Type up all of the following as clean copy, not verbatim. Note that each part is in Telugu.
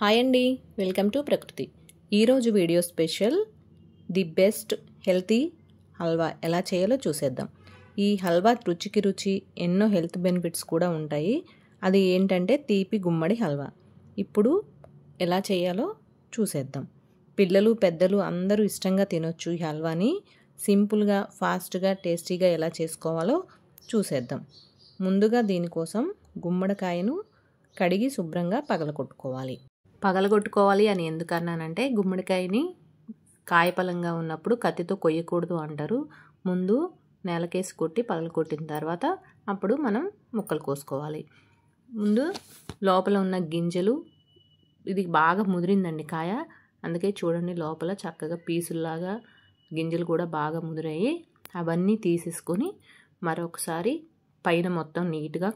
హాయ్ అండి, వెల్కమ్ టు ప్రకృతి. ఈరోజు video special the best healthy halwa ఎలా చేయాలో చూసేద్దాం. ఈ హల్వా రుచికి రుచి, ఎన్నో హెల్త్ బెనిఫిట్స్ కూడా ఉంటాయి. అది ఏంటంటే తీపి గుమ్మడి హల్వా. ఇప్పుడు ఎలా చేయాలో చూసేద్దాం. పిల్లలు పెద్దలు అందరూ ఇష్టంగా తినొచ్చు ఈ హల్వాని. సింపుల్గా, ఫాస్ట్గా, టేస్టీగా ఎలా చేసుకోవాలో చూసేద్దాం. ముందుగా దీనికోసం గుమ్మడికాయను కడిగి శుభ్రంగా పగలగొట్టుకోవాలి అని ఎందుకన్నానంటే, గుమ్మడికాయని కాయపలంగా ఉన్నప్పుడు కత్తితో కొయ్యకూడదు అంటారు. ముందు నేలకేసి కొట్టి పగలగొట్టిన తర్వాత అప్పుడు మనం ముక్కలు కోసుకోవాలి. ముందు లోపల ఉన్న గింజలు, ఇది బాగా ముదిరిందండి కాయ, అందుకే చూడండి లోపల చక్కగా పీసుల్లాగా గింజలు కూడా బాగా ముదిరాయి. అవన్నీ తీసేసుకొని మరొకసారి పైన మొత్తం నీట్గా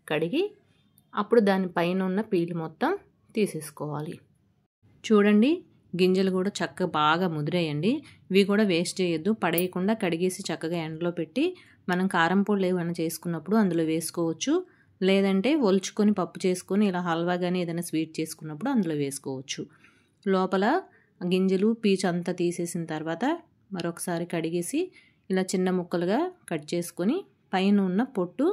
కడిగి అప్పుడు దాని పైన ఉన్న పీలు మొత్తం తీసేసుకోవాలి. చూడండి గింజలు కూడా చక్కగా బాగా ముదిరేయండి. ఇవి కూడా వేస్ట్ చేయొద్దు, పడేయకుండా కడిగేసి చక్కగా ఎండలో పెట్టి మనం కారం పొడులు ఏమైనా చేసుకున్నప్పుడు అందులో వేసుకోవచ్చు. లేదంటే ఒలుచుకొని పప్పు చేసుకొని ఇలా హల్వా కానీ ఏదైనా స్వీట్ చేసుకున్నప్పుడు అందులో వేసుకోవచ్చు. లోపల గింజలు పీచు అంతా తీసేసిన తర్వాత మరొకసారి కడిగేసి ఇలా చిన్న ముక్కలుగా కట్ చేసుకొని పైన ఉన్న పొట్టు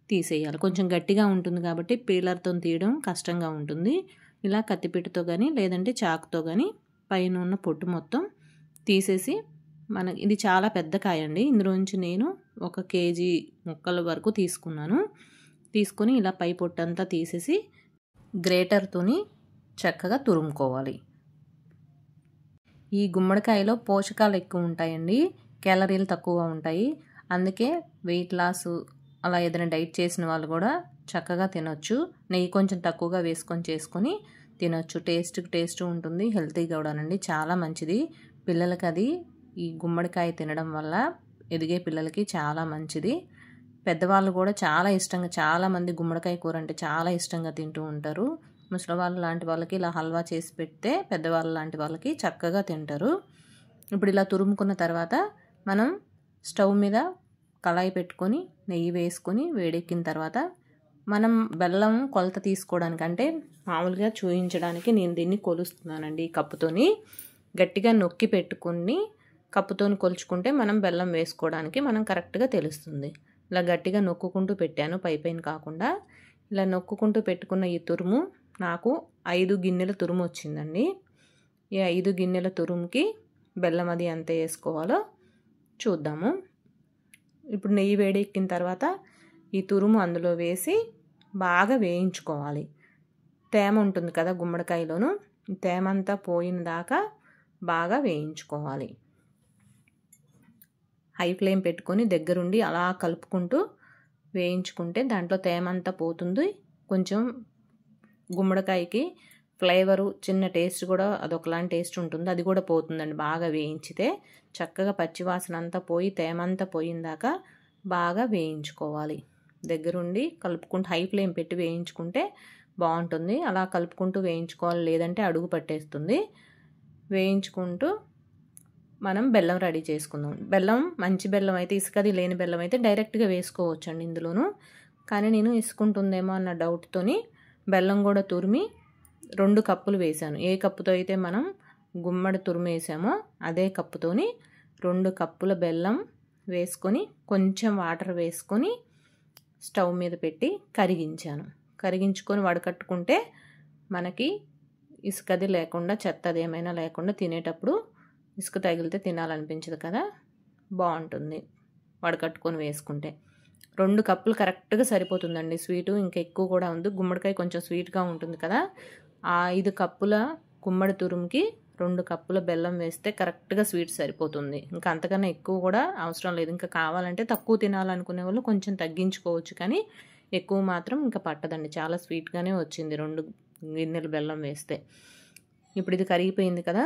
తీసేయాలి. కొంచెం గట్టిగా ఉంటుంది కాబట్టి పీలర్తో తీయడం కష్టంగా ఉంటుంది. ఇలా కత్తిపీటతో కానీ లేదంటే చాకుతో కానీ పైన ఉన్న పొట్టు మొత్తం తీసేసి, ఇది చాలా పెద్ద కాయ అండి, ఇందులోంచి నేను 1 కేజీ ముక్కల వరకు తీసుకొని ఇలా పై పొట్టు అంతా తీసేసి గ్రేటర్తోని చక్కగా తురుముకోవాలి. ఈ గుమ్మడికాయలో పోషకాలు ఎక్కువ ఉంటాయండి, క్యాలరీలు తక్కువ ఉంటాయి. అందుకే వెయిట్ లాస్ అలా ఏదైనా డైట్ చేసిన వాళ్ళు కూడా చక్కగా తినొచ్చు. నెయ్యి కొంచెం తక్కువగా వేసుకొని చేసుకొని తినొచ్చు. టేస్ట్ ఉంటుంది, హెల్తీగా కూడానండి, చాలా మంచిది పిల్లలకి. అది ఈ గుమ్మడికాయ తినడం వల్ల ఎదిగే పిల్లలకి చాలా మంచిది. పెద్దవాళ్ళు కూడా చాలా ఇష్టంగా, చాలామంది గుమ్మడికాయ కూర అంటే చాలా ఇష్టంగా తింటూ ఉంటారు. ముసలి వాళ్ళు లాంటి వాళ్ళకి ఇలా హల్వా చేసి పెడితే పెద్దవాళ్ళ లాంటి వాళ్ళకి చక్కగా తింటారు. ఇప్పుడు ఇలా తురుముకున్న తర్వాత మనం స్టవ్ మీద కళాయి పెట్టుకొని నెయ్యి వేసుకొని వేడెక్కిన తర్వాత మనం బెల్లం కొలత తీసుకోవడానికి, అంటే మామూలుగా చూయించడానికి నేను దీన్ని కొలుస్తున్నానండి. కప్పుతోని గట్టిగా నొక్కి పెట్టుకుని కప్పుతోని కొలుచుకుంటే మనం బెల్లం వేసుకోవడానికి మనం కరెక్ట్గా తెలుస్తుంది. ఇలా గట్టిగా నొక్కుంటూ పెట్టాను, పైపైన కాకుండా. ఇలా నొక్కుంటూ పెట్టుకున్న ఈ తురుము నాకు 5 గిన్నెల తురుము వచ్చిందండి. ఈ 5 గిన్నెల తురుముకి బెల్లం అది ఎంత వేసుకోవాలో చూద్దాము. ఇప్పుడు నెయ్యి వేడెక్కిన తర్వాత ఈ తురుము అందులో వేసి బాగా వేయించుకోవాలి. తేమ ఉంటుంది కదా గుమ్మడికాయలోను, తేమ అంతా పోయిన దాకా బాగా వేయించుకోవాలి. హై ఫ్లేమ్ పెట్టుకొని దగ్గరుండి అలా కలుపుకుంటూ వేయించుకుంటే దాంట్లో తేమ అంతా పోతుంది. కొంచెం గుమ్మడికాయకి ఫ్లేవరు, చిన్న టేస్ట్ కూడా అదొకలాంటి టేస్ట్ ఉంటుంది, అది కూడా పోతుందండి బాగా వేయించితే. చక్కగా పచ్చివాసన అంతా పోయి తేమ అంతా పోయిందాకా బాగా వేయించుకోవాలి. దగ్గరుండి కలుపుకుంటూ హై ఫ్లేమ్ పెట్టి వేయించుకుంటే బాగుంటుంది. అలా కలుపుకుంటూ వేయించుకోవాలి, లేదంటే అడుగు పట్టేస్తుంది. వేయించుకుంటూ మనం బెల్లం రెడీ చేసుకుందాం. బెల్లం మంచి బెల్లం అయితే, ఇసుకది లేని బెల్లం అయితే డైరెక్ట్గా వేసుకోవచ్చండి ఇందులోను. కానీ నేను ఇసుకుంటుందేమో అన్న డౌట్తోని బెల్లం కూడా తురిమి 2 కప్పులు వేసాను. ఏ కప్పుతో అయితే మనం గుమ్మడి తురుము వేసామో అదే కప్పుతోని 2 కప్పుల బెల్లం వేసుకొని కొంచెం వాటర్ వేసుకొని స్టవ్ మీద పెట్టి కరిగించుకొని వడకట్టుకుంటే మనకి ఇసుకది లేకుండా, చెత్తది ఏమైనా లేకుండా తినేటప్పుడు ఇసుక తగిలితే తినాలనిపించదు కదా, బాగుంటుంది వడకట్టుకొని వేసుకుంటే. 2 కప్పులు కరెక్ట్గా సరిపోతుందండి. స్వీటు ఇంకా ఎక్కువ కూడా ఉంది, గుమ్మడికాయ కొంచెం స్వీట్గా ఉంటుంది కదా. ఆ 5 కప్పుల గుమ్మడి తురుముకి 2 కప్పుల బెల్లం వేస్తే కరెక్ట్గా స్వీట్ సరిపోతుంది. ఇంకా అంతకన్నా ఎక్కువ కూడా అవసరం లేదు. ఇంకా కావాలంటే తక్కువ తినాలనుకునే వాళ్ళు కొంచెం తగ్గించుకోవచ్చు, కానీ ఎక్కువ మాత్రం ఇంకా పట్టదండి. చాలా స్వీట్గానే వచ్చింది 2 గిన్నెలు బెల్లం వేస్తే. ఇప్పుడు ఇది కరిగిపోయింది కదా,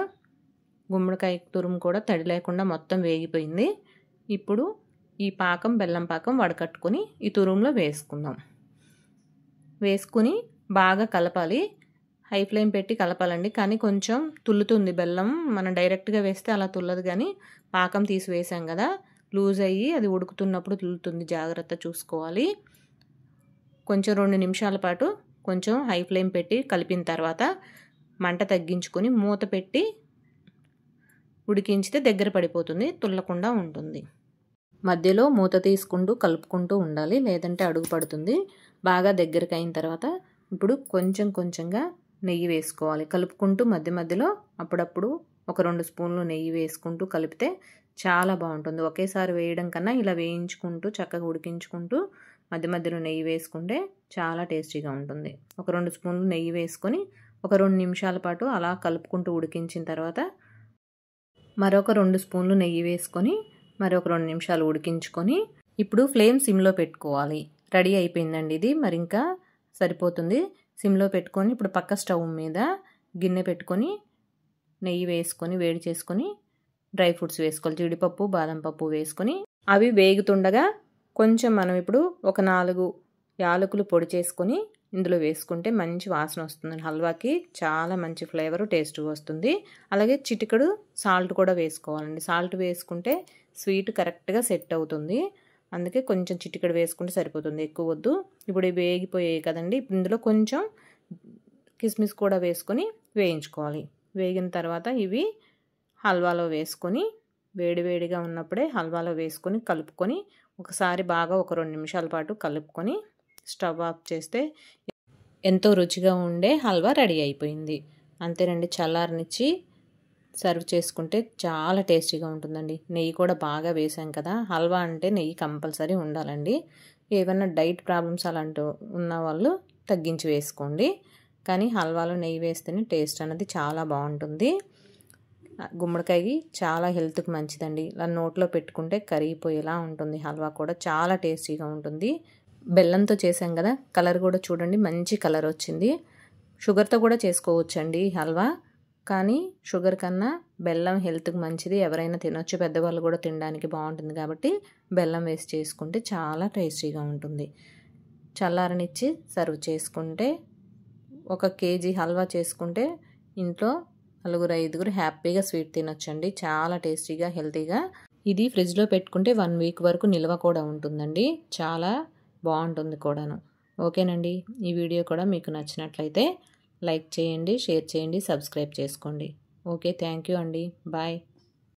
గుమ్మడికాయ తురుము కూడా తడి లేకుండా మొత్తం వేగిపోయింది. ఇప్పుడు ఈ పాకం, బెల్లం పాకం వడకట్టుకొని ఈ తురుములో వేసుకుని బాగా కలపాలి. హై ఫ్లేమ్ పెట్టి కలపాలండి, కానీ కొంచెం తుల్లుతుంది బెల్లం. మనం డైరెక్ట్గా వేస్తే అలా తుల్లదు, కానీ పాకం తీసి వేసాం కదా, లూజ్ అయ్యి అది ఉడుకుతున్నప్పుడు తుల్లుతుంది, జాగ్రత్త చూసుకోవాలి. కొంచెం 2 నిమిషాల పాటు కొంచెం హై ఫ్లేమ్ పెట్టి కలిపిన తర్వాత మంట తగ్గించుకొని మూత పెట్టి ఉడికించితే దగ్గర పడిపోతుంది, తుల్లకుండా ఉంటుంది. మధ్యలో మూత తీసుకుంటూ కలుపుకుంటూ ఉండాలి, లేదంటే అడుగు పడుతుంది. బాగా దగ్గరికి అయిన తర్వాత ఇప్పుడు కొంచెం కొంచెంగా నెయ్యి వేసుకోవాలి. కలుపుకుంటూ మధ్య మధ్యలో అప్పుడప్పుడు ఒక 2 స్పూన్లు నెయ్యి వేసుకుంటూ కలిపితే చాలా బాగుంటుంది. ఒకేసారి వేయడం కన్నా ఇలా వేయించుకుంటూ చక్కగా ఉడికించుకుంటూ మధ్య మధ్యలో నెయ్యి వేసుకుంటే చాలా టేస్టీగా ఉంటుంది. ఒక 2 స్పూన్లు నెయ్యి వేసుకొని ఒక 2 నిమిషాల పాటు అలా కలుపుకుంటూ ఉడికించిన తర్వాత మరొక 2 స్పూన్లు నెయ్యి వేసుకొని మరొక 2 నిమిషాలు ఉడికించుకొని ఇప్పుడు ఫ్లేమ్ సిమ్లో పెట్టుకోవాలి. రెడీ అయిపోయిందండి ఇది. మరి ఇంకా సరిపోతుంది. సిమ్లో పెట్టుకొని ఇప్పుడు పక్క స్టవ్ మీద గిన్నె పెట్టుకొని నెయ్యి వేసుకొని వేడి చేసుకొని డ్రై ఫ్రూట్స్ వేసుకోవాలి. జీడిపప్పు, బాదం పప్పు వేసుకొని అవి వేగుతుండగా కొంచెం మనం ఇప్పుడు ఒక 4 యాలకులు పొడి చేసుకొని ఇందులో వేసుకుంటే మంచి వాసన వస్తుంది. హల్వాకి చాలా మంచి ఫ్లేవరు, టేస్ట్ వస్తుంది. అలాగే చిటికెడు సాల్ట్ కూడా వేసుకోవాలండి. సాల్ట్ వేసుకుంటే స్వీట్ కరెక్ట్గా సెట్ అవుతుంది. అందుకే కొంచెం చిటికెడు వేసుకుంటే సరిపోతుంది, ఎక్కువ వద్దు. ఇప్పుడు ఇవి వేగిపోయాయి కదండి. ఇప్పుడు ఇందులో కొంచెం కిస్మిస్ కూడా వేసుకొని వేయించుకోవాలి. వేగిన తర్వాత ఇవి హల్వాలో వేసుకొని వేడివేడిగా ఉన్నప్పుడే హల్వాలో వేసుకొని కలుపుకొని ఒకసారి బాగా ఒక 2 నిమిషాల పాటు కలుపుకొని స్టవ్ ఆఫ్ చేస్తే ఎంతో రుచిగా ఉండే హల్వా రెడీ అయిపోయింది. అంతేనండి. చల్లారనిచ్చి సర్వ్ చేసుకుంటే చాలా టేస్టీగా ఉంటుందండి. నెయ్యి కూడా బాగా వేసాం కదా. హల్వా అంటే నెయ్యి కంపల్సరీ ఉండాలండి. ఏమైనా డైట్ ప్రాబ్లమ్స్ అలాంటి ఉన్న వాళ్ళు తగ్గించి వేసుకోండి. కానీ హల్వాలో నెయ్యి వేస్తేనే టేస్ట్ అనేది చాలా బాగుంటుంది. గుమ్మడికాయ చాలా హెల్త్కి మంచిదండి. ఇలా నోట్లో పెట్టుకుంటే కరిగిపోయేలా ఉంటుంది. హల్వా కూడా చాలా టేస్టీగా ఉంటుంది. బెల్లంతో చేసాం కదా, కలర్ కూడా చూడండి మంచి కలర్ వచ్చింది. షుగర్తో కూడా చేసుకోవచ్చండి హల్వా, కానీ షుగర్ కన్నా బెల్లం హెల్త్కి మంచిది. ఎవరైనా తినొచ్చు, పెద్దవాళ్ళు కూడా తినడానికి బాగుంటుంది కాబట్టి బెల్లం వేసి చేసుకుంటే చాలా టేస్టీగా ఉంటుంది. చల్లారనిచ్చి సర్వ్ చేసుకుంటే 1 కేజీ హల్వా చేసుకుంటే ఇంట్లో 4-5 హ్యాపీగా స్వీట్ తినొచ్చండి. చాలా టేస్టీగా, హెల్తీగా. ఇది ఫ్రిడ్జ్లో పెట్టుకుంటే 1 వీక్ వరకు నిల్వ కూడా ఉంటుందండి. చాలా బాగుంటుంది కూడాను. ఓకేనండి. ఈ వీడియో కూడా మీకు నచ్చినట్లయితే లైక్ చేయండి, షేర్ చేయండి, సబ్స్క్రైబ్ చేసుకోండి. ఓకే, థ్యాంక్ యూ అండి. బాయ్.